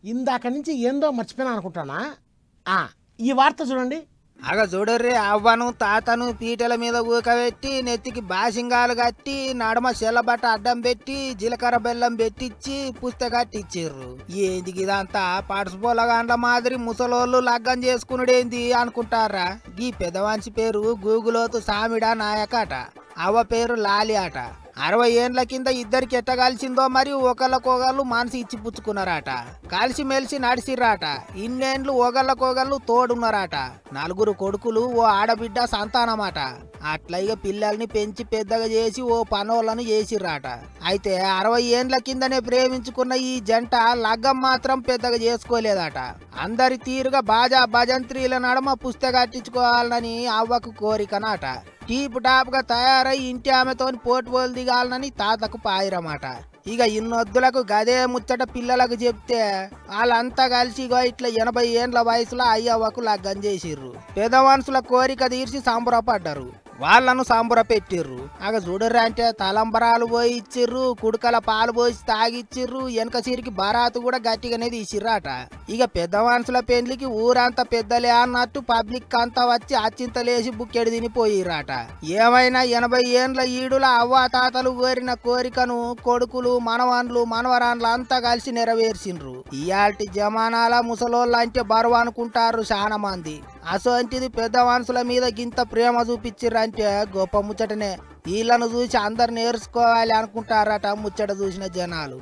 ఇందాక నుంచి ఏందో మర్చిపోయినా అనుకుంటానా. ఈ వార్త చూడండి. అగ చూడర్రి, అవ్వను తాతను పీటల మీద ఊకబెట్టి నెత్తికి బాసింగాలు కట్టి నడమ చెల్లబట్ట అడ్డం పెట్టి జీలకర్ర బెల్లం పెట్టిచ్చి పుస్తకట్టిచ్చిర్రు. ఏంది ఇదంతా పడుసుపోలగాండ్ల మాదిరి ముసలోళ్ళు లగ్గం చేసుకునుడేంది అనుకుంటారా? ఈ పెద్దవాంచి పేరు గూగులోతు సామిడా నాయకట, అవ్వ పేరు లాలి అట. 60 ఏండ్ల కింద ఇద్దరికి ఎట్ట కలిసిందో మరి ఒకళ్ళకొగళ్ళు మనసు ఇచ్చి పుచ్చుకున్నారట. కలిసి మెలిసి నడిచిర్రాట. ఇన్నేండ్లు ఒకళ్ళకొగళ్ళు తోడున్నారట. 4 కొడుకులు, ఓ ఆడబిడ్డ సంతానమాట. అట్లా ఇక పిల్లల్ని పెంచి పెద్దగా చేసి ఓ పనోళ్ళను చేసిర్రాట. అయితే 60 ఏండ్ల కిందనే ప్రేమించుకున్న ఈ జంట లగ్గం మాత్రం పెద్దగా చేసుకోలేదట. అందరి తీరుగా బాజా భజంత్రీల నడమ పుస్తకట్టించుకోవాలని అవ్వకు కోరికనట. టీప్ టాప్ గా తయారై ఇంటి ఆమెతోని పోటుపోలు దిగాలనని తాతకు పాయిరమాట. ఇక ఇన్నొద్దులకు గదే ముచ్చట పిల్లలకు చెప్తే వాళ్ళంతా కలిసి ఇట్లా 80 ఏండ్ల వయసులో అయ్యవ్వకు లగ్గం చేసిర్రు. పెద్ద మనుషుల కోరిక తీర్చి సంబరపడ్డారు. వాళ్ళను సంబర పెట్టిర్రు. అగ చూడర్రా అంటే తలంబరాలు పోయి ఇచ్చిర్రు, కుడుకల పాలు పోసి తాగిచ్చిర్రు, వెనక సిరికి బరాతు కూడా గట్టిగానే తీసిర్రాట. ఇక పెద్ద మనుషుల పెండ్లికి ఊరంతా పెద్దలే అన్నట్టు పబ్లిక్ అంతా వచ్చి అచ్చింతలేసి బుక్కెడు తినిపోయిర్రాట. ఏమైనా 80 ఏండ్ల ఈడుల అవ్వ తాతలు కోరిన కోరికను కొడుకులు, మనవన్లు, మనవరాన్లు అంతా కలిసి నెరవేర్చిండ్రు. ఇయాల్టి జమానాల ముసలోళ్ళు అంటే బరువు అనుకుంటారు చాలా మంది. అసోంటిది పెద్ద మనుషుల మీద గింత ప్రేమ చూపించిర్రంటే గొప్ప ముచ్చటనే. వీళ్ళను చూసి అందరు నేర్చుకోవాలి అనుకుంటారట ముచ్చట చూసిన జనాలు.